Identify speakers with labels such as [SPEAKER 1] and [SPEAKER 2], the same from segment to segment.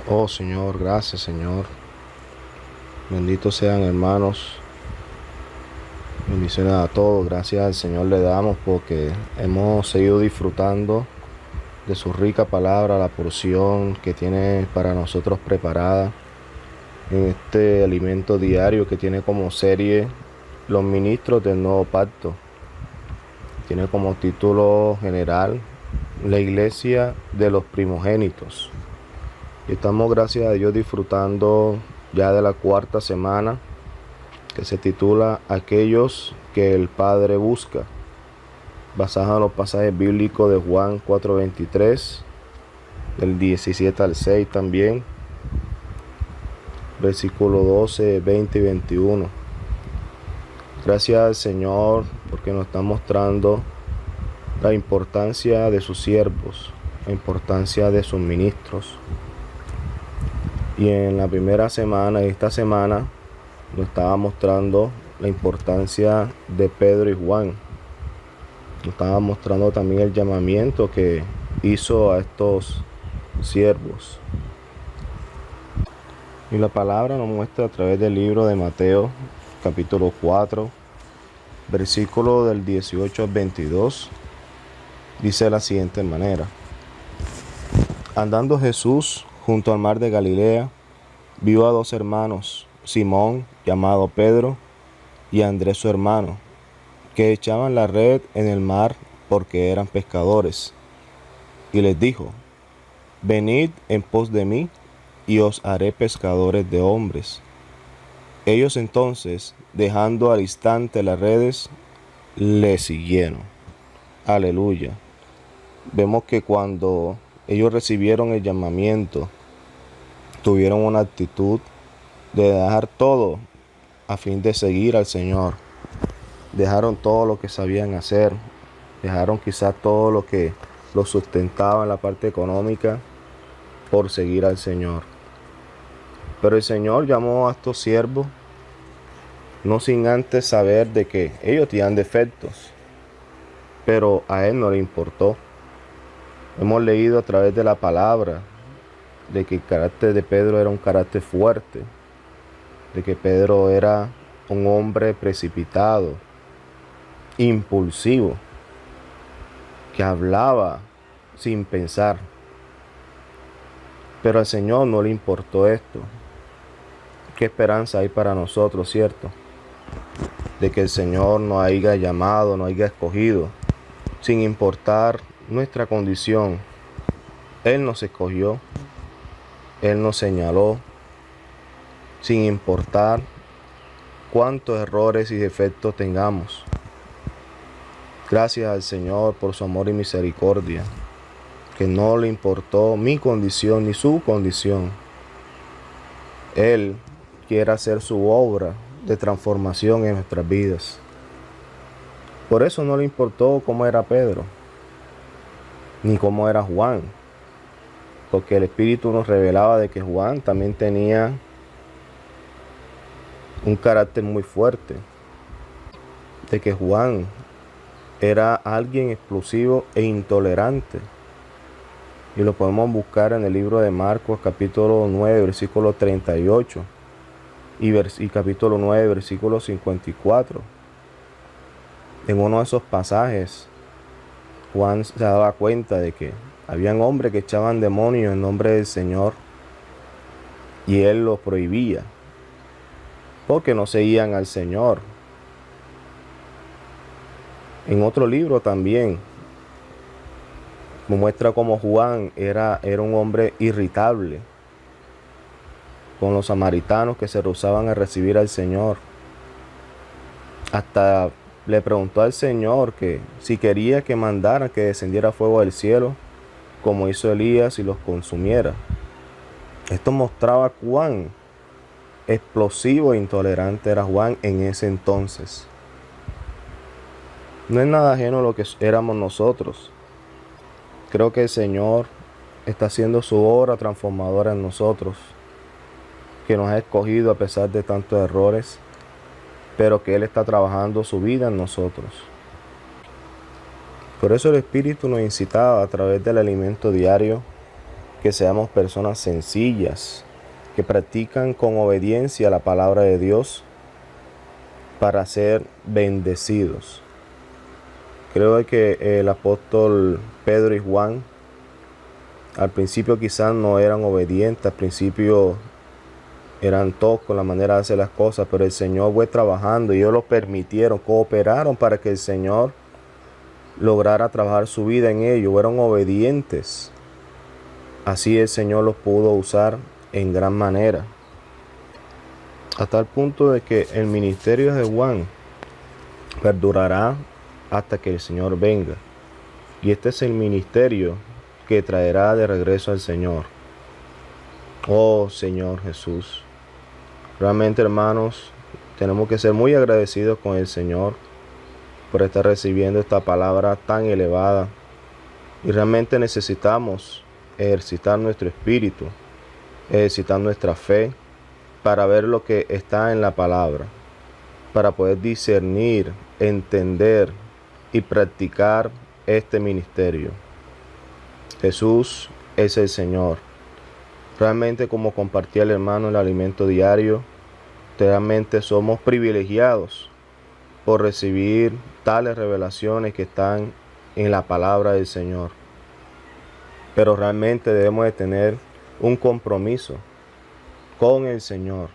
[SPEAKER 1] Oh Señor, gracias Señor. Benditos sean hermanos. Bendiciones a todos. Gracias al Señor le damos porque hemos seguido disfrutando de su rica palabra, la porción que tiene para nosotros preparada en este alimento diario que tiene como serie Los ministros del nuevo pacto. Tiene como título general La iglesia de los primogénitos. Y estamos, gracias a Dios, disfrutando ya de la cuarta semana, que se titula Aquellos que el Padre busca, basada en los pasajes bíblicos de Juan 4:23, del 17 al 6 también, versículo 12, 20 y 21. Gracias al Señor porque nos está mostrando la importancia de sus siervos, la importancia de sus ministros. Y en la primera semana, esta semana, nos estaba mostrando la importancia de Pedro y Juan. Nos estaba mostrando también el llamamiento que hizo a estos siervos. Y la palabra nos muestra a través del libro de Mateo, capítulo 4, versículo del 18 al 22. Dice de la siguiente manera: Andando Jesús junto al mar de Galilea, vio a dos hermanos, Simón, llamado Pedro, y Andrés su hermano, que echaban la red en el mar porque eran pescadores. Y les dijo: Venid en pos de mí, y os haré pescadores de hombres. Ellos entonces, dejando al instante las redes, le siguieron. Aleluya. Vemos que cuando ellos recibieron el llamamiento, tuvieron una actitud de dejar todo a fin de seguir al Señor. Dejaron todo lo que sabían hacer, dejaron quizás todo lo que los sustentaba en la parte económica por seguir al Señor. Pero el Señor llamó a estos siervos no sin antes saber de que ellos tenían defectos, pero a Él no le importó. Hemos leído a través de la palabra de que el carácter de Pedro era un carácter fuerte, de que Pedro era un hombre precipitado, impulsivo, que hablaba sin pensar. Pero al Señor no le importó esto. ¿Qué esperanza hay para nosotros, cierto? De que el Señor nos haya llamado, nos haya escogido, sin importar nuestra condición. Él nos escogió, Él nos señaló, sin importar cuántos errores y defectos tengamos. Gracias al Señor por su amor y misericordia, que no le importó mi condición ni su condición. Él quiere hacer su obra de transformación en nuestras vidas. Por eso no le importó cómo era Pedro, ni cómo era Juan, porque el Espíritu nos revelaba de que Juan también tenía un carácter muy fuerte, de que Juan era alguien explosivo e intolerante. Y lo podemos buscar en el libro de Marcos, capítulo 9, versículo 38, y capítulo 9, versículo 54. En uno de esos pasajes, Juan se daba cuenta de que habían hombres que echaban demonios en nombre del Señor, y él los prohibía, porque no seguían al Señor. En otro libro también muestra cómo Juan era un hombre irritable con los samaritanos que se rehusaban a recibir al Señor. Hasta le preguntó al Señor que si quería que mandara que descendiera fuego del cielo, como hizo Elías, y los consumiera. Esto mostraba cuán explosivo e intolerante era Juan en ese entonces. No es nada ajeno a lo que éramos nosotros. Creo que el Señor está haciendo su obra transformadora en nosotros, que nos ha escogido a pesar de tantos errores, pero que Él está trabajando su vida en nosotros. Por eso el Espíritu nos incitaba a través del alimento diario que seamos personas sencillas, que practican con obediencia la palabra de Dios para ser bendecidos. Creo que el apóstol Pedro y Juan al principio quizás no eran obedientes, al principio eran toscos en la manera de hacer las cosas, pero el Señor fue trabajando y ellos lo permitieron, cooperaron para que el Señor lograra trabajar su vida en ellos, fueron obedientes. Así el Señor los pudo usar en gran manera. Hasta el punto de que el ministerio de Juan perdurará hasta que el Señor venga. Y este es el ministerio que traerá de regreso al Señor. Oh Señor Jesús. Realmente, hermanos, tenemos que ser muy agradecidos con el Señor por estar recibiendo esta palabra tan elevada. Y realmente necesitamos ejercitar nuestro espíritu, ejercitar nuestra fe para ver lo que está en la palabra, para poder discernir, entender y practicar este ministerio. Jesús es el Señor. Realmente, como compartía el hermano el alimento diario, realmente somos privilegiados por recibir tales revelaciones que están en la palabra del Señor. Pero realmente debemos de tener un compromiso con el Señor,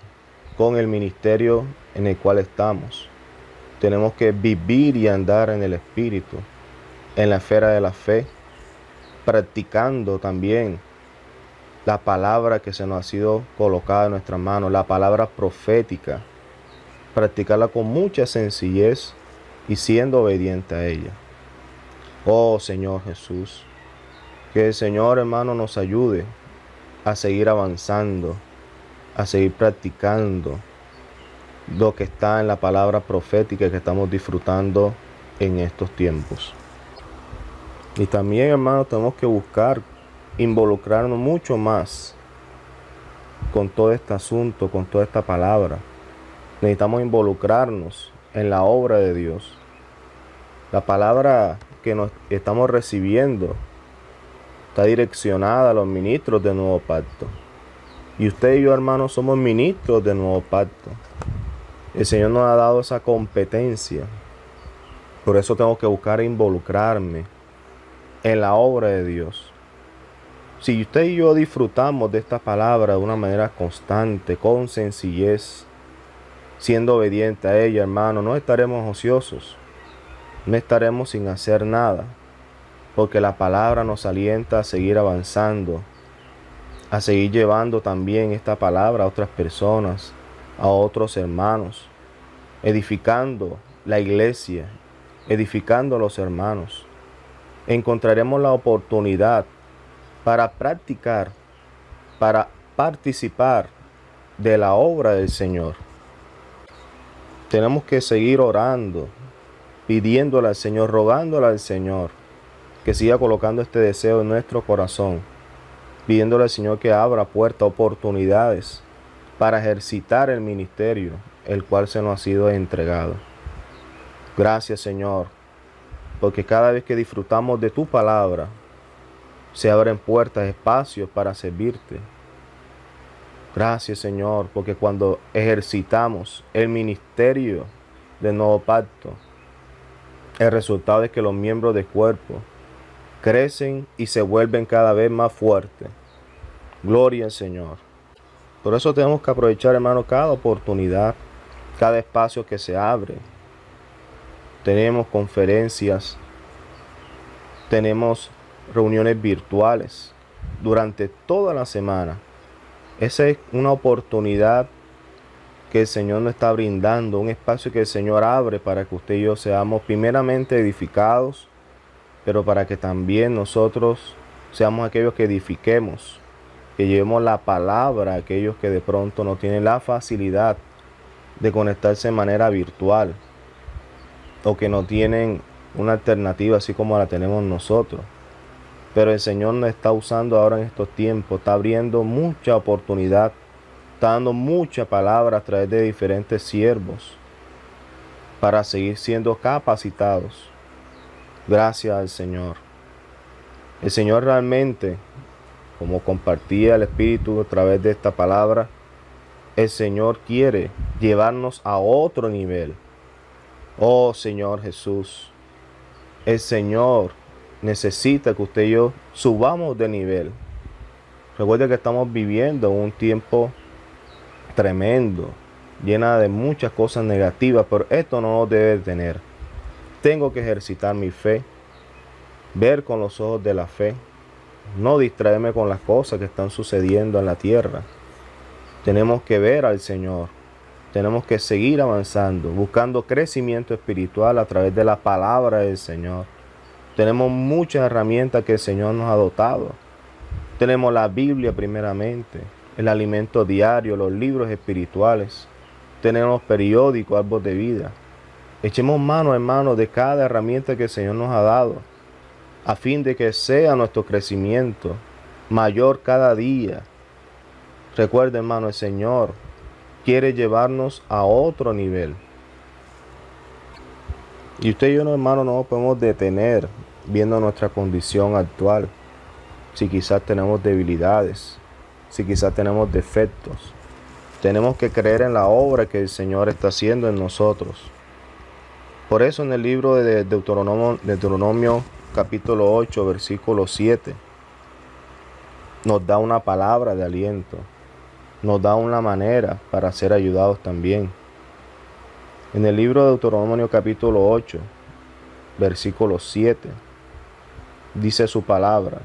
[SPEAKER 1] con el ministerio en el cual estamos. Tenemos que vivir y andar en el Espíritu, en la esfera de la fe, practicando también la palabra que se nos ha sido colocada en nuestras manos, la palabra profética, practicarla con mucha sencillez y siendo obediente a ella. Oh Señor Jesús, que el Señor, hermano, nos ayude a seguir avanzando, a seguir practicando lo que está en la palabra profética que estamos disfrutando en estos tiempos. Y también, hermano, tenemos que buscar involucrarnos mucho más con todo este asunto, con toda esta palabra. Necesitamos involucrarnos en la obra de Dios. La palabra que nos estamos recibiendo está direccionada a los ministros del nuevo pacto. Y usted y yo, hermanos, somos ministros del nuevo pacto. El Señor nos ha dado esa competencia. Por eso tengo que buscar involucrarme en la obra de Dios. Si usted y yo disfrutamos de esta palabra de una manera constante, con sencillez, siendo obediente a ella, hermano, no estaremos ociosos, no estaremos sin hacer nada, porque la palabra nos alienta a seguir avanzando, a seguir llevando también esta palabra a otras personas, a otros hermanos, edificando la iglesia, edificando a los hermanos. Encontraremos la oportunidad para practicar, para participar de la obra del Señor. Tenemos que seguir orando, pidiéndole al Señor, rogándole al Señor que siga colocando este deseo en nuestro corazón, pidiéndole al Señor que abra puertas, oportunidades para ejercitar el ministerio, el cual se nos ha sido entregado. Gracias, Señor, porque cada vez que disfrutamos de tu palabra, se abren puertas, espacios para servirte. Gracias, Señor, porque cuando ejercitamos el ministerio del nuevo pacto, el resultado es que los miembros del cuerpo crecen y se vuelven cada vez más fuertes. Gloria al Señor. Por eso tenemos que aprovechar, hermano, cada oportunidad, cada espacio que se abre. Tenemos conferencias, tenemos reuniones virtuales durante toda la semana. Esa es una oportunidad que el Señor nos está brindando, un espacio que el Señor abre para que usted y yo seamos primeramente edificados, pero para que también nosotros seamos aquellos que edifiquemos, que llevemos la palabra a aquellos que de pronto no tienen la facilidad de conectarse de manera virtual o que no tienen una alternativa así como la tenemos nosotros. Pero el Señor nos está usando ahora en estos tiempos, está abriendo mucha oportunidad, está dando mucha palabra a través de diferentes siervos para seguir siendo capacitados. Gracias al Señor. El Señor realmente, como compartía el Espíritu a través de esta palabra, el Señor quiere llevarnos a otro nivel. Oh Señor Jesús, el Señor necesita que usted y yo subamos de nivel. Recuerde que estamos viviendo un tiempo tremendo, llena de muchas cosas negativas, pero esto no nos debe detener. Tengo que ejercitar mi fe, ver con los ojos de la fe, no distraerme con las cosas que están sucediendo en la tierra. Tenemos que ver al Señor, tenemos que seguir avanzando, buscando crecimiento espiritual a través de la palabra del Señor. Tenemos muchas herramientas que el Señor nos ha dotado. Tenemos la Biblia primeramente, el alimento diario, los libros espirituales. Tenemos periódicos, árbol de vida. Echemos mano, hermanos, de cada herramienta que el Señor nos ha dado, a fin de que sea nuestro crecimiento mayor cada día. Recuerden, hermano, el Señor quiere llevarnos a otro nivel. Y usted y yo, hermano, no nos podemos detener viendo nuestra condición actual. Si quizás tenemos debilidades, si quizás tenemos defectos, tenemos que creer en la obra que el Señor está haciendo en nosotros. Por eso en el libro de Deuteronomio capítulo 8, versículo 7, nos da una palabra de aliento, nos da una manera para ser ayudados también. En el libro de Deuteronomio capítulo 8, versículo 7, dice su palabra: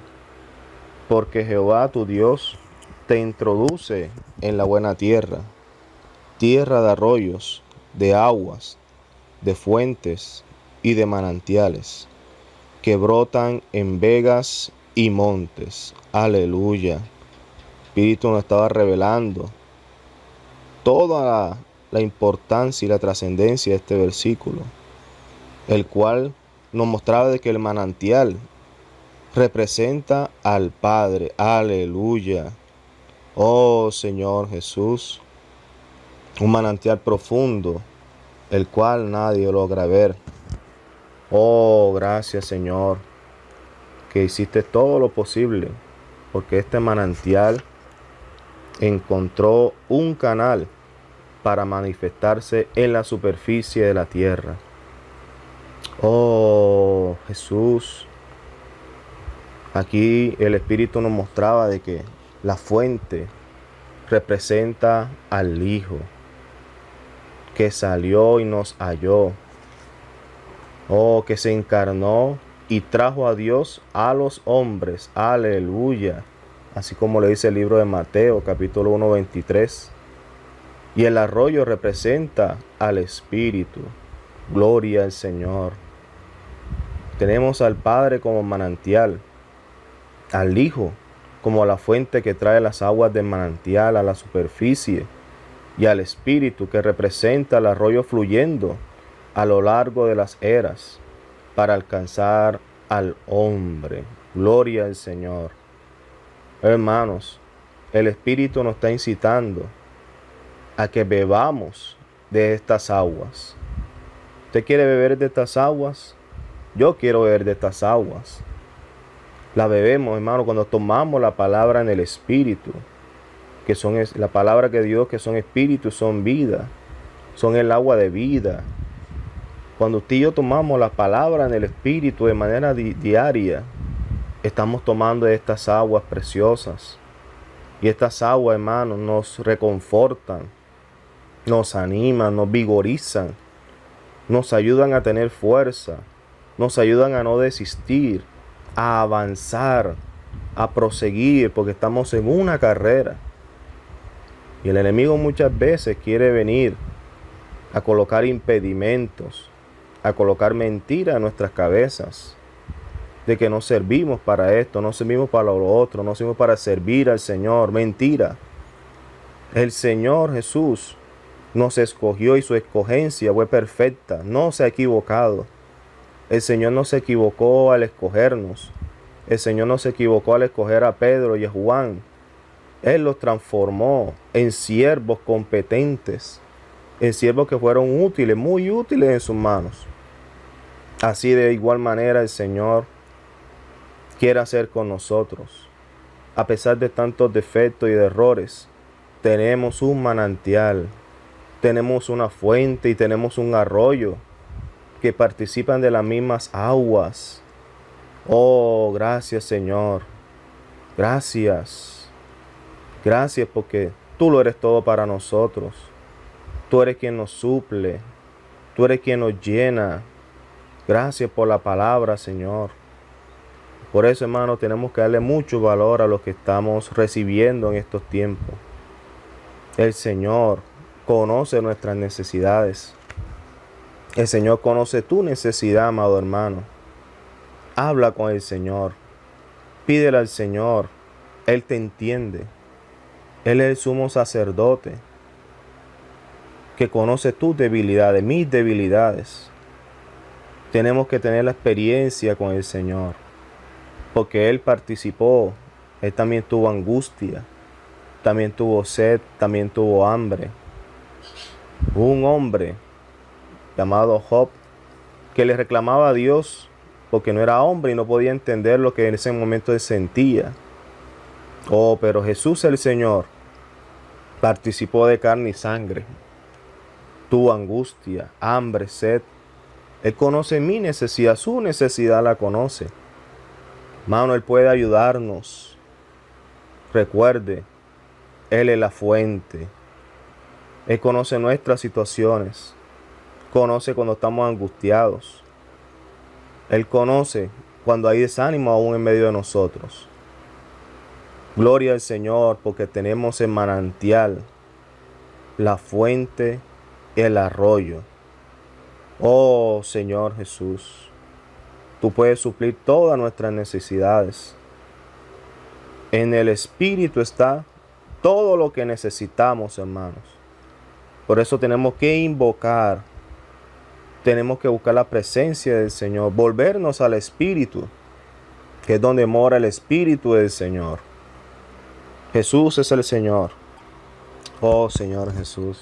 [SPEAKER 1] porque Jehová tu Dios te introduce en la buena tierra, tierra de arroyos, de aguas, de fuentes y de manantiales, que brotan en vegas y montes. Aleluya. El Espíritu nos estaba revelando toda la importancia y la trascendencia de este versículo, el cual nos mostraba de que el manantial representa al Padre. Aleluya. Oh Señor Jesús, un manantial profundo, el cual nadie logra ver. Oh, gracias Señor, que hiciste todo lo posible, porque este manantial encontró un canal para manifestarse en la superficie de la tierra. Oh Jesús, aquí el Espíritu nos mostraba de que la fuente representa al Hijo, que salió y nos halló. Oh, que se encarnó y trajo a Dios a los hombres. Aleluya. Así como le dice el libro de Mateo, capítulo 1, 23. Y el arroyo representa al Espíritu. Gloria al Señor. Tenemos al Padre como manantial, al Hijo como la fuente que trae las aguas del manantial a la superficie, y al Espíritu que representa el arroyo fluyendo a lo largo de las eras para alcanzar al hombre. Gloria al Señor. Hermanos, el Espíritu nos está incitando a que bebamos de estas aguas. ¿Usted quiere beber de estas aguas? Yo quiero beber de estas aguas. La bebemos, hermano, cuando tomamos la palabra en el Espíritu, que son la palabra de Dios, que son espíritu, son vida, son el agua de vida. Cuando usted y yo tomamos la palabra en el Espíritu de manera diaria, estamos tomando estas aguas preciosas. Y estas aguas, hermanos, nos reconfortan, nos animan, nos vigorizan, nos ayudan a tener fuerza, nos ayudan a no desistir, a avanzar, a proseguir, porque estamos en una carrera. Y el enemigo muchas veces quiere venir a colocar impedimentos, a colocar mentiras en nuestras cabezas, de que no servimos para esto, no servimos para lo otro, no servimos para servir al Señor. Mentira. El Señor Jesús nos escogió y su escogencia fue perfecta, no se ha equivocado. El Señor no se equivocó al escogernos. El Señor no se equivocó al escoger a Pedro y a Juan. Él los transformó en siervos competentes, en siervos que fueron útiles, muy útiles en sus manos. Así de igual manera el Señor quiere hacer con nosotros. a pesar de tantos defectos y de errores, tenemos un manantial, tenemos una fuente y tenemos un arroyo que participan de las mismas aguas. Oh, gracias, Señor. Gracias. Gracias porque tú lo eres todo para nosotros. Tú eres quien nos suple. Tú eres quien nos llena. Gracias por la palabra, Señor. Por eso, hermano, tenemos que darle mucho valor a lo que estamos recibiendo en estos tiempos. El Señor conoce nuestras necesidades. El Señor conoce tu necesidad, amado hermano. Habla con el Señor. Pídele al Señor. Él te entiende. Él es el sumo sacerdote que conoce tus debilidades, mis debilidades. Tenemos que tener la experiencia con el Señor, porque Él participó. Él también tuvo angustia, también tuvo sed, también tuvo hambre. Hubo un hombre llamado Job que le reclamaba a Dios porque no era hombre y no podía entender lo que en ese momento él sentía. Oh, pero Jesús el Señor participó de carne y sangre. Tuvo angustia, hambre, sed. Él conoce mi necesidad, su necesidad la conoce. Hermano, Él puede ayudarnos. Recuerde, Él es la fuente. Él conoce nuestras situaciones. Conoce cuando estamos angustiados. Él conoce cuando hay desánimo aún en medio de nosotros. Gloria al Señor porque tenemos el manantial, la fuente, el arroyo. Oh Señor Jesús, tú puedes suplir todas nuestras necesidades. En el Espíritu está todo lo que necesitamos, hermanos. Por eso tenemos que invocar, tenemos que buscar la presencia del Señor, volvernos al Espíritu, que es donde mora el Espíritu del Señor. Jesús es el Señor. Oh Señor Jesús.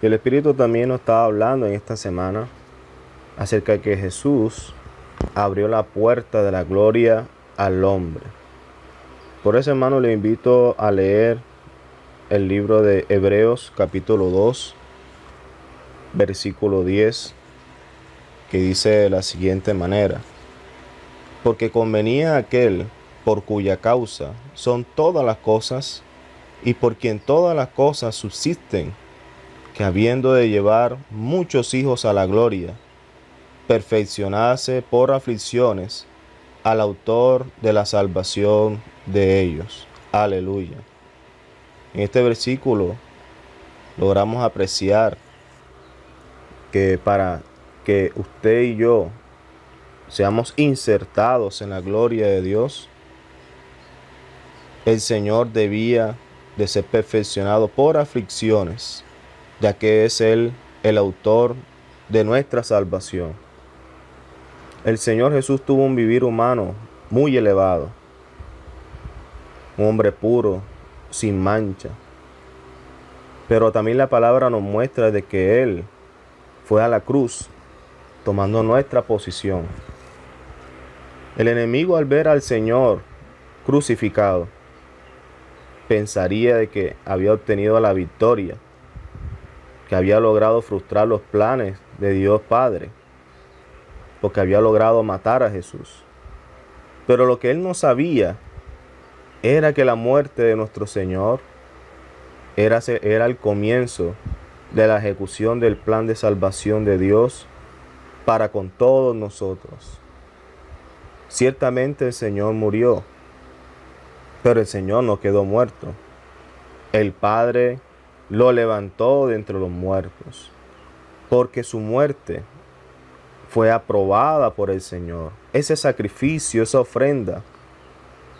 [SPEAKER 1] Y el Espíritu también nos estaba hablando en esta semana acerca de que Jesús abrió la puerta de la gloria al hombre. Por eso, hermano, le invito a leer el libro de Hebreos capítulo 2, versículo 10, que dice de la siguiente manera: porque convenía a aquel por cuya causa son todas las cosas y por quien todas las cosas subsisten, que habiendo de llevar muchos hijos a la gloria, perfeccionase por aflicciones al autor de la salvación de ellos. Aleluya. En este versículo logramos apreciar que para que usted y yo seamos insertados en la gloria de Dios, el Señor debía de ser perfeccionado por aflicciones, ya que es Él el autor de nuestra salvación. El Señor Jesús tuvo un vivir humano muy elevado, un hombre puro, sin mancha. Pero también la palabra nos muestra de que Él fue a la cruz tomando nuestra posición. El enemigo, al ver al Señor crucificado, pensaría de que había obtenido la victoria, que había logrado frustrar los planes de Dios Padre, porque había logrado matar a Jesús. Pero lo que él no sabía era que la muerte de nuestro Señor era el comienzo de la ejecución del plan de salvación de Dios para con todos nosotros. Ciertamente el Señor murió, pero el Señor no quedó muerto. El Padre lo levantó de entre los muertos, porque su muerte fue aprobada por el Señor. Ese sacrificio, esa ofrenda,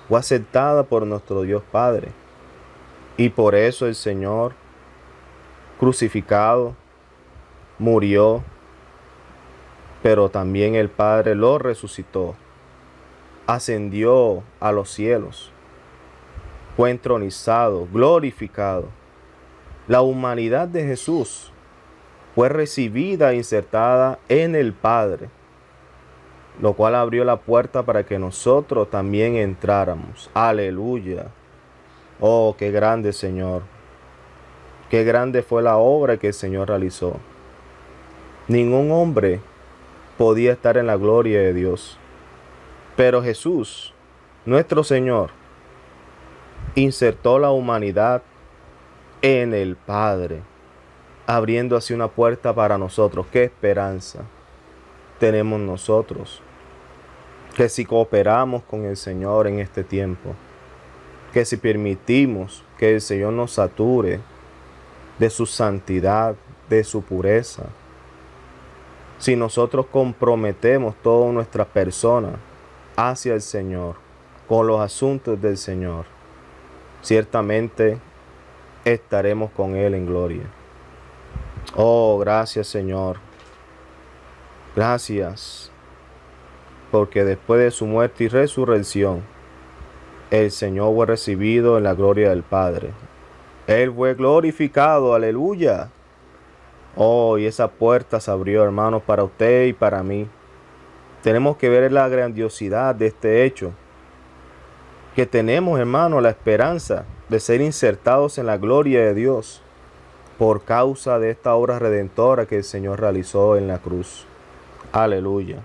[SPEAKER 1] fue aceptada por nuestro Dios Padre. Y por eso el Señor, crucificado, murió, pero también el Padre lo resucitó, ascendió a los cielos, fue entronizado, glorificado. La humanidad de Jesús fue recibida e insertada en el Padre. lo cual abrió la puerta para que nosotros también entráramos. Aleluya. Oh, qué grande Señor. Qué grande fue la obra que el Señor realizó. Ningún hombre podía estar en la gloria de Dios. Pero Jesús, nuestro Señor, insertó la humanidad en el Padre, abriendo así una puerta para nosotros. ¡Qué esperanza tenemos nosotros! Que si cooperamos con el Señor en este tiempo, que si permitimos que el Señor nos sature de su santidad, de su pureza, si nosotros comprometemos toda nuestra persona hacia el Señor, con los asuntos del Señor, ciertamente estaremos con Él en gloria. Oh, gracias Señor. Gracias, porque después de su muerte y resurrección, el Señor fue recibido en la gloria del Padre. Él fue glorificado, aleluya. Oh, y esa puerta se abrió, hermanos, para usted y para mí. Tenemos que ver la grandiosidad de este hecho. Que tenemos, hermanos, la esperanza de ser insertados en la gloria de Dios por causa de esta obra redentora que el Señor realizó en la cruz. Aleluya.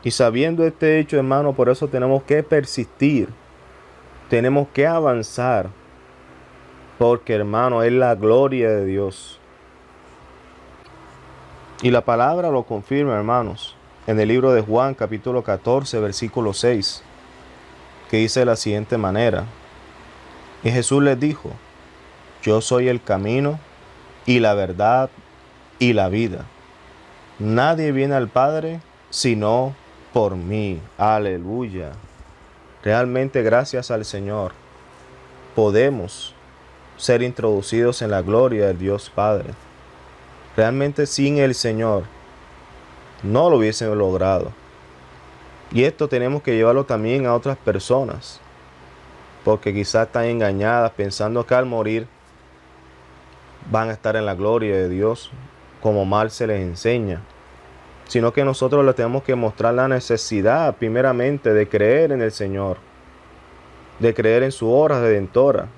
[SPEAKER 1] Y sabiendo este hecho, hermano, por eso tenemos que persistir. Tenemos que avanzar. Porque, hermano, es la gloria de Dios. Y la palabra lo confirma, hermanos, en el libro de Juan, capítulo 14, versículo 6, que dice de la siguiente manera. Y Jesús les dijo: yo soy el camino y la verdad y la vida. Nadie viene al Padre sino por mí. Aleluya. Realmente, gracias al Señor, podemos ser introducidos en la gloria del Dios Padre. Realmente sin el Señor no lo hubiesen logrado. Y esto tenemos que llevarlo también a otras personas, porque quizás están engañadas pensando que al morir van a estar en la gloria de Dios, como mal se les enseña. Sino que nosotros les tenemos que mostrar la necesidad primeramente de creer en el Señor, de creer en su obra redentora,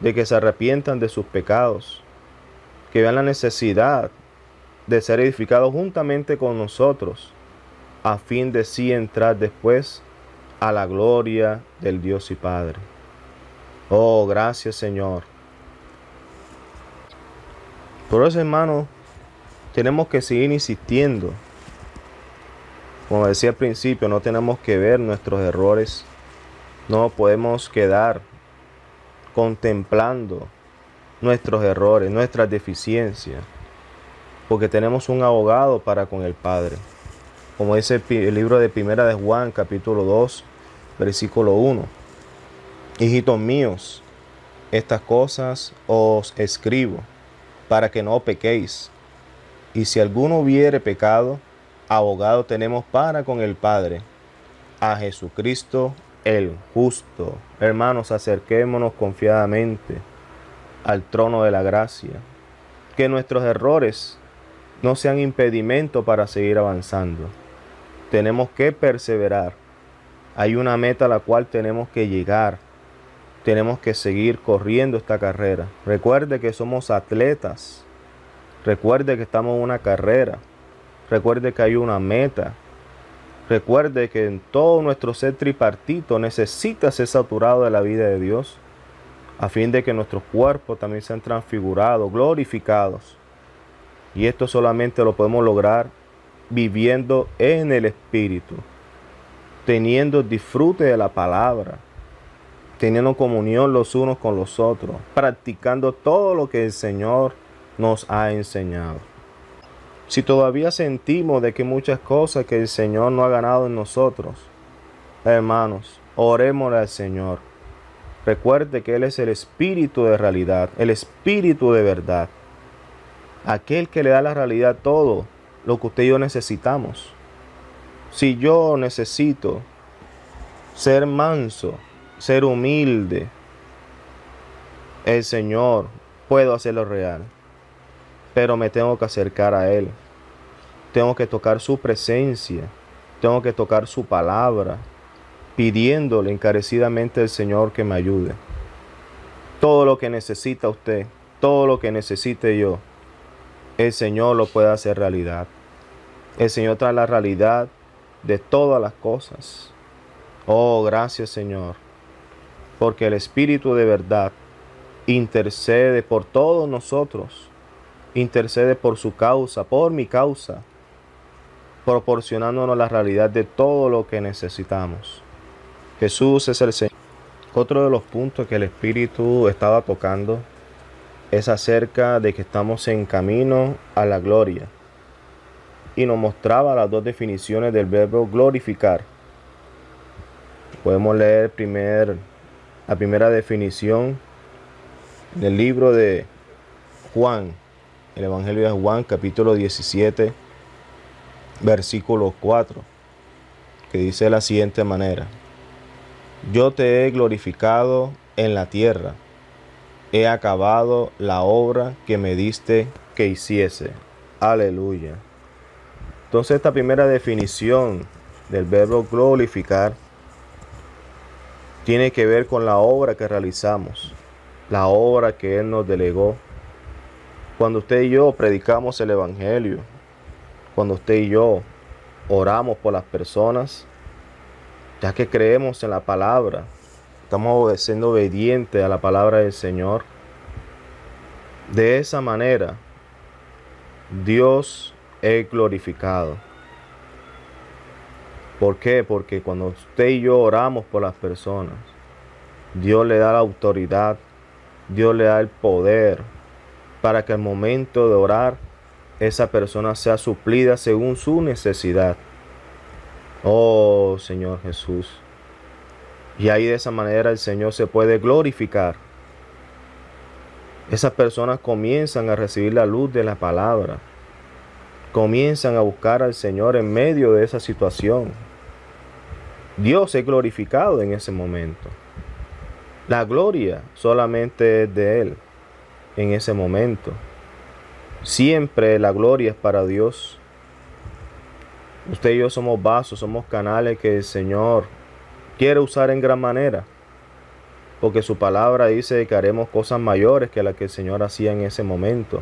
[SPEAKER 1] de que se arrepientan de sus pecados, que vean la necesidad de ser edificados juntamente con nosotros, a fin de sí entrar después a la gloria del Dios y Padre. Oh, gracias Señor. Por eso, hermano, tenemos que seguir insistiendo. Como decía al principio, no tenemos que ver nuestros errores. No podemos quedar contemplando nuestros errores, nuestras deficiencias, porque tenemos un abogado para con el Padre. Como dice el libro de Primera de Juan, capítulo 2, versículo 1. Hijitos míos, estas cosas os escribo para que no pequéis. Y si alguno hubiere pecado, abogado tenemos para con el Padre, a Jesucristo el justo. Hermanos, acerquémonos confiadamente al trono de la gracia. Que nuestros errores no sean impedimento para seguir avanzando. Tenemos que perseverar. Hay una meta a la cual tenemos que llegar. Tenemos que seguir corriendo esta carrera. Recuerde que somos atletas. Recuerde que estamos en una carrera. Recuerde que hay una meta. Recuerde que en todo nuestro ser tripartito necesita ser saturado de la vida de Dios, a fin de que nuestros cuerpos también sean transfigurados, glorificados. Y esto solamente lo podemos lograr viviendo en el Espíritu, teniendo disfrute de la palabra, teniendo comunión los unos con los otros, practicando todo lo que el Señor nos ha enseñado. Si todavía sentimos de que muchas cosas que el Señor no ha ganado en nosotros, hermanos, oremos al Señor. Recuerde que Él es el Espíritu de realidad, el Espíritu de verdad, aquel que le da la realidad todo lo que usted y yo necesitamos. Si yo necesito ser manso, ser humilde, el Señor puedo hacerlo real. Pero me tengo que acercar a Él. Tengo que tocar su presencia. tengo que tocar su palabra, pidiéndole encarecidamente al Señor que me ayude. Todo lo que necesita usted, todo lo que necesite yo, el Señor lo puede hacer realidad. El Señor trae la realidad de todas las cosas. Oh, gracias, Señor, porque el Espíritu de verdad intercede por todos nosotros, intercede por su causa, por mi causa, proporcionándonos la realidad de todo lo que necesitamos. Jesús es el Señor. Otro de los puntos que el Espíritu estaba tocando es acerca de que estamos en camino a la gloria. Y nos mostraba las dos definiciones del verbo glorificar. Podemos leer la primera definición del libro de Juan, el Evangelio de Juan, capítulo 17, versículo 4, que dice de la siguiente manera: yo te he glorificado en la tierra, he acabado la obra que me diste que hiciese. Aleluya. Entonces esta primera definición del verbo glorificar tiene que ver con la obra que realizamos, la obra que Él nos delegó. Cuando usted y yo predicamos el Evangelio, cuando usted y yo oramos por las personas, ya que creemos en la palabra, estamos siendo obedientes a la palabra del Señor. De esa manera, Dios es glorificado. ¿Por qué? Porque cuando usted y yo oramos por las personas, Dios le da la autoridad, Dios le da el poder para que al momento de orar, esa persona sea suplida según su necesidad. Oh, Señor Jesús. Y ahí de esa manera el Señor se puede glorificar. Esas personas comienzan a recibir la luz de la palabra. Comienzan a buscar al Señor en medio de esa situación. Dios es glorificado en ese momento. La gloria solamente es de Él en ese momento. Siempre la gloria es para Dios. Usted y yo somos vasos, somos canales que el Señor quiere usar en gran manera. Porque su palabra dice que haremos cosas mayores que las que el Señor hacía en ese momento.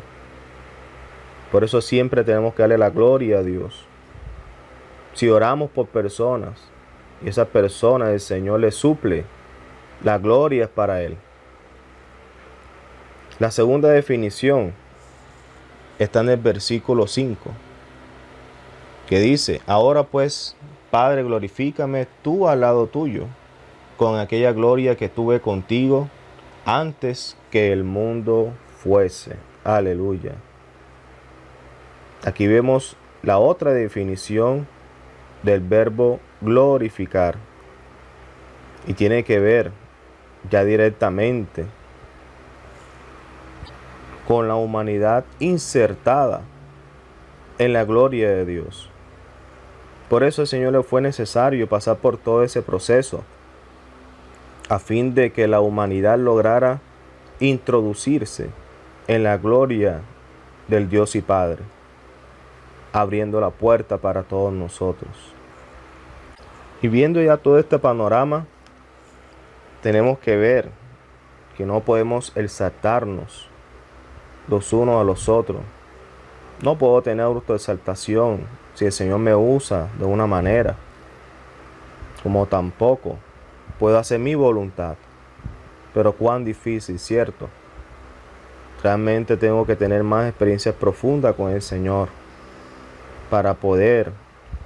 [SPEAKER 1] Por eso siempre tenemos que darle la gloria a Dios. Si oramos por personas y esas personas el Señor les suple, la gloria es para Él. La segunda definición está en el versículo 5, que dice: ahora pues, Padre, glorifícame tú al lado tuyo, con aquella gloria que tuve contigo antes que el mundo fuese. Aleluya. Aquí vemos la otra definición del verbo glorificar. Y tiene que ver ya directamente con la humanidad insertada en la gloria de Dios. Por eso al Señor le fue necesario pasar por todo ese proceso, a fin de que la humanidad lograra introducirse en la gloria del Dios y Padre, abriendo la puerta para todos nosotros. Y viendo ya todo este panorama, tenemos que ver que no podemos exaltarnos los unos a los otros. No puedo tener autoexaltación si el Señor me usa de una manera, como tampoco puedo hacer mi voluntad. Pero cuán difícil, ¿cierto? Realmente tengo que tener más experiencias profundas con el Señor para poder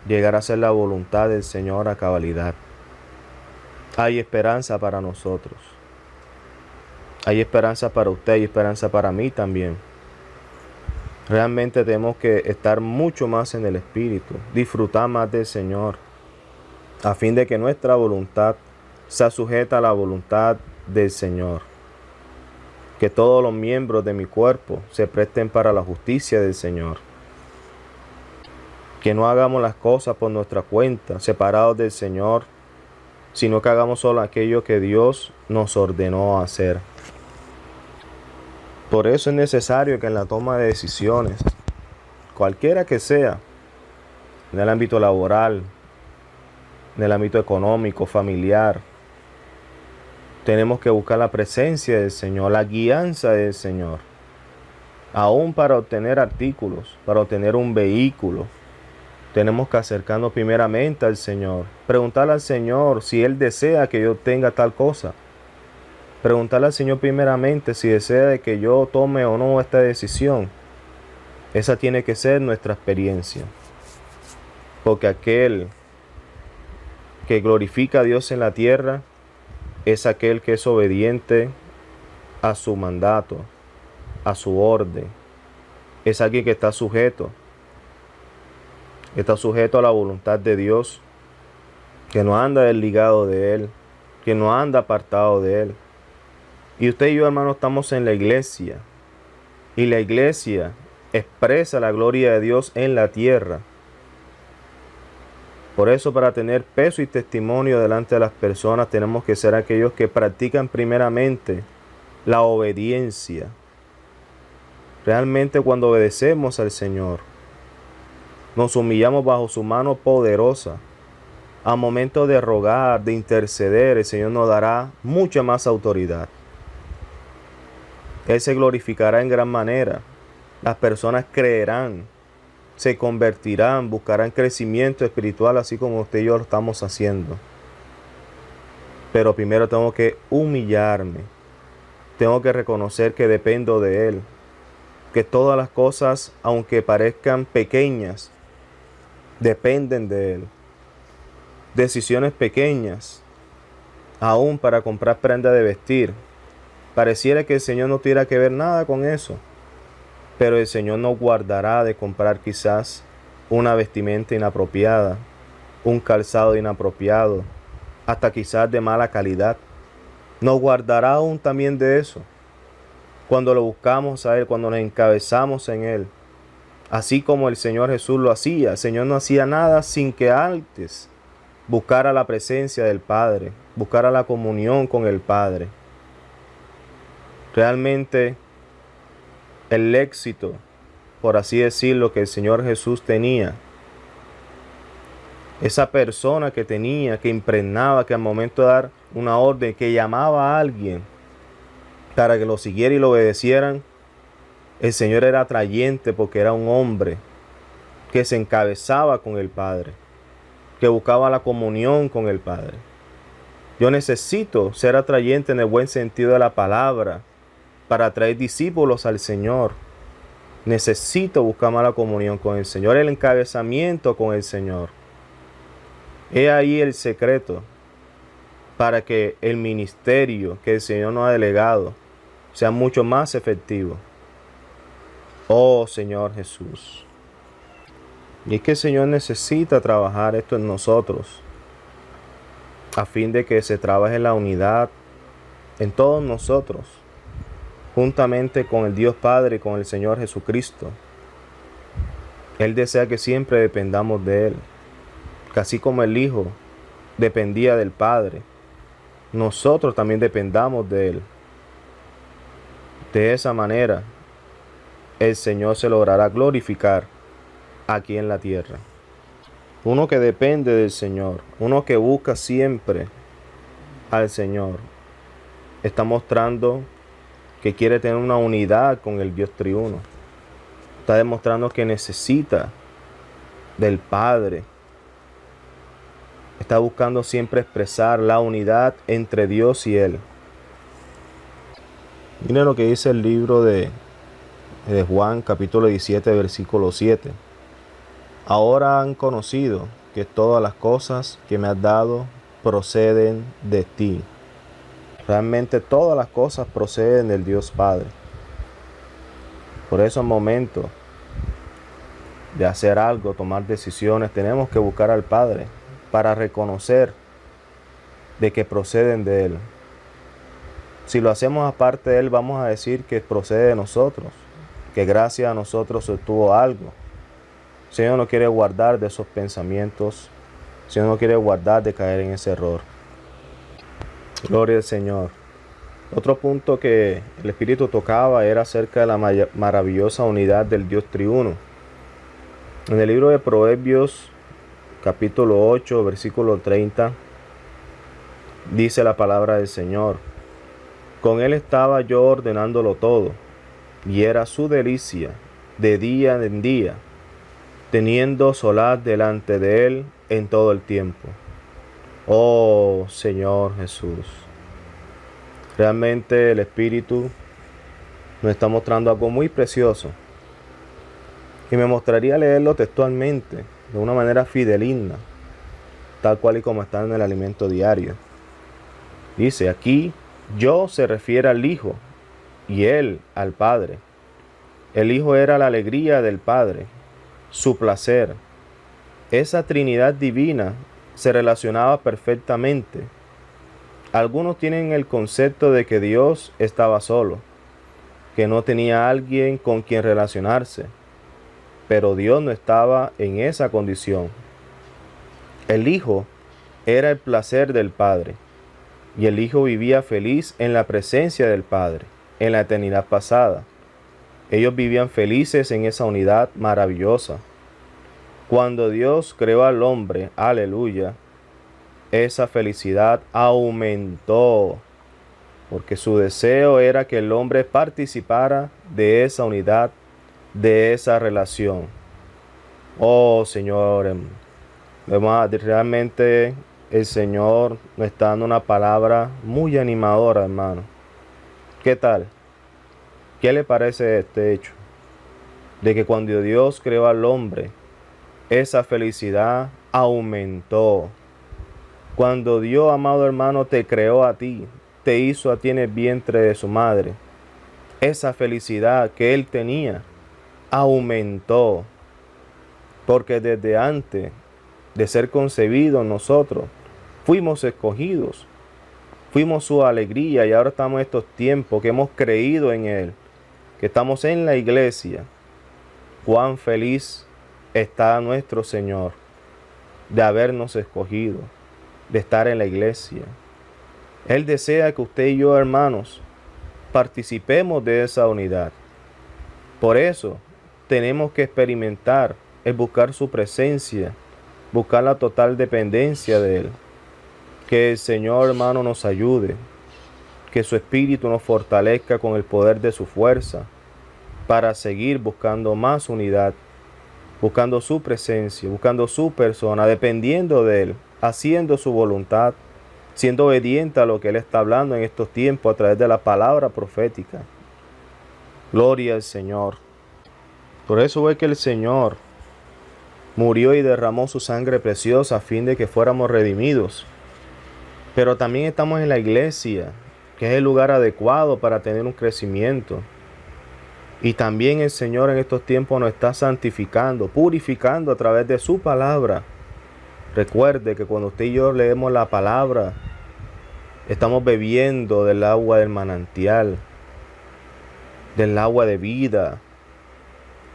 [SPEAKER 1] llegar a hacer la voluntad del Señor a cabalidad. Hay esperanza para nosotros. Hay esperanza para usted, hay esperanza para mí también. Realmente tenemos que estar mucho más en el Espíritu, disfrutar más del Señor, a fin de que nuestra voluntad sea sujeta a la voluntad del Señor. Que todos los miembros de mi cuerpo se presten para la justicia del Señor. Que no hagamos las cosas por nuestra cuenta, separados del Señor, sino que hagamos solo aquello que Dios nos ordenó hacer. Por eso es necesario que en la toma de decisiones, cualquiera que sea, en el ámbito laboral, en el ámbito económico, familiar. Tenemos que buscar la presencia del Señor, la guianza del Señor. Aún para obtener artículos, para obtener un vehículo, tenemos que acercarnos primeramente al Señor. Preguntarle al Señor si Él desea que yo tenga tal cosa. Preguntarle al Señor primeramente si desea que yo tome o no esta decisión. Esa tiene que ser nuestra experiencia. Porque aquel que glorifica a Dios en la tierra es aquel que es obediente a su mandato, a su orden. Es alguien que está sujeto a la voluntad de Dios, que no anda desligado de Él, que no anda apartado de Él. Y usted y yo, hermanos, estamos en la iglesia, y la iglesia expresa la gloria de Dios en la tierra. Por eso, para tener peso y testimonio delante de las personas, tenemos que ser aquellos que practican primeramente la obediencia. Realmente, cuando obedecemos al Señor, nos humillamos bajo su mano poderosa. A momento de rogar, de interceder, el Señor nos dará mucha más autoridad. Él se glorificará en gran manera. Las personas creerán, se convertirán, buscarán crecimiento espiritual, así como usted y yo lo estamos haciendo. Pero primero tengo que humillarme. Tengo que reconocer que dependo de Él. Que todas las cosas, aunque parezcan pequeñas, dependen de Él. Decisiones pequeñas, aún para comprar prenda de vestir. Pareciera que el Señor no tuviera que ver nada con eso. Pero el Señor nos guardará de comprar quizás una vestimenta inapropiada, un calzado inapropiado, hasta quizás de mala calidad. Nos guardará aún también de eso. Cuando lo buscamos a Él, cuando nos encabezamos en Él. Así como el Señor Jesús lo hacía. El Señor no hacía nada sin que antes buscara la presencia del Padre, buscara la comunión con el Padre. Realmente el éxito, por así decirlo, que el Señor Jesús tenía, esa persona que tenía, que impregnaba, que al momento de dar una orden, que llamaba a alguien para que lo siguiera y lo obedecieran, el Señor era atrayente porque era un hombre que se encabezaba con el Padre, que buscaba la comunión con el Padre. Yo necesito ser atrayente en el buen sentido de la palabra para atraer discípulos al Señor. Necesito buscar más la comunión con el Señor, el encabezamiento con el Señor. He ahí el secreto para que el ministerio que el Señor nos ha delegado sea mucho más efectivo. Oh Señor Jesús. Y es que el Señor necesita trabajar esto en nosotros, a fin de que se trabaje la unidad en todos nosotros, juntamente con el Dios Padre y con el Señor Jesucristo. Él desea que siempre dependamos de Él, que así como el Hijo dependía del Padre, nosotros también dependamos de Él. De esa manera, el Señor se logrará glorificar aquí en la tierra. Uno que depende del Señor, uno que busca siempre al Señor, está mostrando que quiere tener una unidad con el Dios triuno. Está demostrando que necesita del Padre. Está buscando siempre expresar la unidad entre Dios y Él. Miren lo que dice el libro de Juan, capítulo 17, versículo 7. Ahora han conocido que todas las cosas que me has dado proceden de ti. Realmente todas las cosas proceden del Dios Padre. Por eso, al momento de hacer algo, tomar decisiones, tenemos que buscar al Padre para reconocer de que proceden de Él. Si lo hacemos aparte de Él, vamos a decir que procede de nosotros, que gracias a nosotros se obtuvo algo. El Señor no quiere guardar de esos pensamientos. El Señor no quiere guardar de caer en ese error. Gloria al Señor. Otro punto que el Espíritu tocaba era acerca de la maravillosa unidad del Dios triuno. En el libro de Proverbios, capítulo 8, versículo 30, dice la palabra del Señor: con él estaba yo ordenándolo todo, y era su delicia de día en día, teniendo solaz delante de él en todo el tiempo. Oh Señor Jesús, realmente el Espíritu nos está mostrando algo muy precioso, y me mostraría leerlo textualmente, de una manera fideligna, tal cual y como está en el alimento diario. Dice aquí: yo se refiere al Hijo y él al Padre. El Hijo era la alegría del Padre, su placer. Esa Trinidad divina se relacionaba perfectamente. Algunos tienen el concepto de que Dios estaba solo, que no tenía alguien con quien relacionarse, pero Dios no estaba en esa condición. El Hijo era el placer del Padre, y el Hijo vivía feliz en la presencia del Padre, en la eternidad pasada. Ellos vivían felices en esa unidad maravillosa. Cuando Dios creó al hombre, aleluya, esa felicidad aumentó, porque su deseo era que el hombre participara de esa unidad, de esa relación. Oh Señor, realmente el Señor nos está dando una palabra muy animadora, hermano. ¿Qué tal? ¿Qué le parece este hecho? De que cuando Dios creó al hombre, esa felicidad aumentó. Cuando Dios, amado hermano, te creó a ti, te hizo a ti en el vientre de su madre, esa felicidad que Él tenía aumentó. Porque desde antes de ser concebidos nosotros, fuimos escogidos, fuimos su alegría, y ahora estamos en estos tiempos que hemos creído en Él, que estamos en la iglesia. Cuán feliz está nuestro Señor de habernos escogido, de estar en la iglesia. Él desea que usted y yo, hermanos, participemos de esa unidad. Por eso tenemos que experimentar el buscar su presencia, buscar la total dependencia de Él. Que el Señor, hermano, nos ayude, que su Espíritu nos fortalezca con el poder de su fuerza, para seguir buscando más unidad, buscando su presencia, buscando su persona, dependiendo de Él, haciendo su voluntad, siendo obediente a lo que Él está hablando en estos tiempos a través de la palabra profética. Gloria al Señor. Por eso es que el Señor murió y derramó su sangre preciosa a fin de que fuéramos redimidos. Pero también estamos en la iglesia, que es el lugar adecuado para tener un crecimiento. Y también el Señor en estos tiempos nos está santificando, purificando a través de su palabra. Recuerde que cuando usted y yo leemos la palabra, estamos bebiendo del agua del manantial, del agua de vida.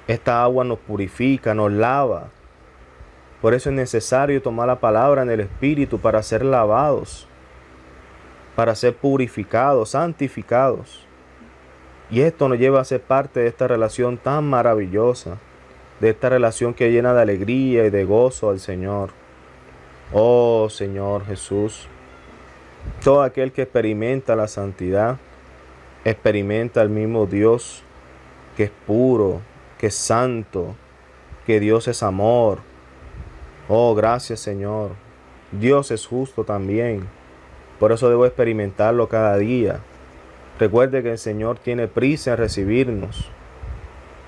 [SPEAKER 1] Esta agua nos purifica, nos lava. Por eso es necesario tomar la palabra en el Espíritu para ser lavados, para ser purificados, santificados. Y esto nos lleva a ser parte de esta relación tan maravillosa, de esta relación que llena de alegría y de gozo al Señor. Oh Señor Jesús, todo aquel que experimenta la santidad, experimenta al mismo Dios, que es puro, que es santo, que Dios es amor. Oh, gracias Señor. Dios es justo también. Por eso debo experimentarlo cada día. Recuerde que el Señor tiene prisa en recibirnos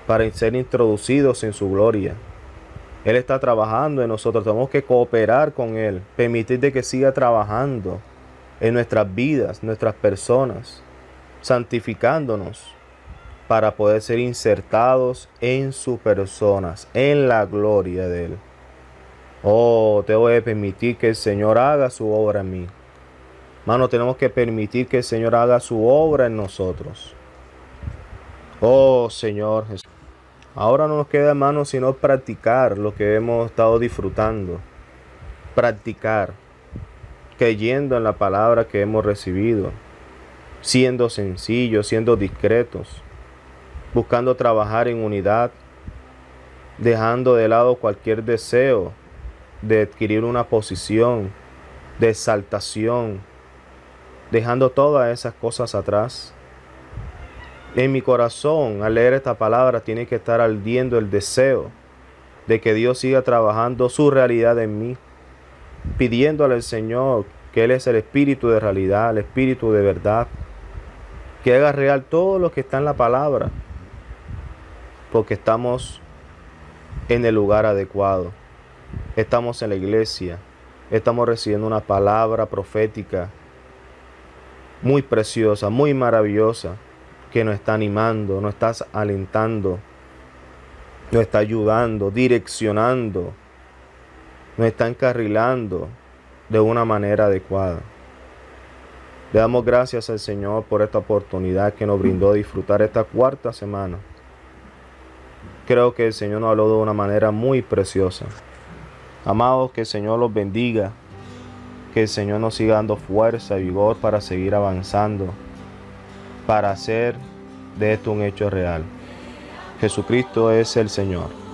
[SPEAKER 1] para ser introducidos en su gloria. Él está trabajando en nosotros. Tenemos que cooperar con Él. Permitir de que siga trabajando en nuestras vidas, nuestras personas, santificándonos para poder ser insertados en sus personas, en la gloria de Él. Oh, te voy a permitir que el Señor haga su obra en mí. Hermano, tenemos que permitir que el Señor haga su obra en nosotros. Oh, Señor Jesús. Ahora no nos queda, hermano, sino practicar lo que hemos estado disfrutando. Practicar, creyendo en la palabra que hemos recibido, siendo sencillos, siendo discretos, buscando trabajar en unidad, dejando de lado cualquier deseo de adquirir una posición de exaltación, dejando todas esas cosas atrás. En mi corazón, al leer esta palabra, tiene que estar ardiendo el deseo de que Dios siga trabajando su realidad en mí, pidiéndole al Señor que Él es el espíritu de realidad, el espíritu de verdad, que haga real todo lo que está en la palabra, porque estamos en el lugar adecuado, estamos en la iglesia, estamos recibiendo una palabra profética muy preciosa, muy maravillosa, que nos está animando, nos está alentando, nos está ayudando, direccionando, nos está encarrilando de una manera adecuada. Le damos gracias al Señor por esta oportunidad que nos brindó disfrutar esta cuarta semana. Creo que el Señor nos habló de una manera muy preciosa. Amados, que el Señor los bendiga, que el Señor nos siga dando fuerza y vigor para seguir avanzando, para hacer de esto un hecho real. Jesucristo es el Señor.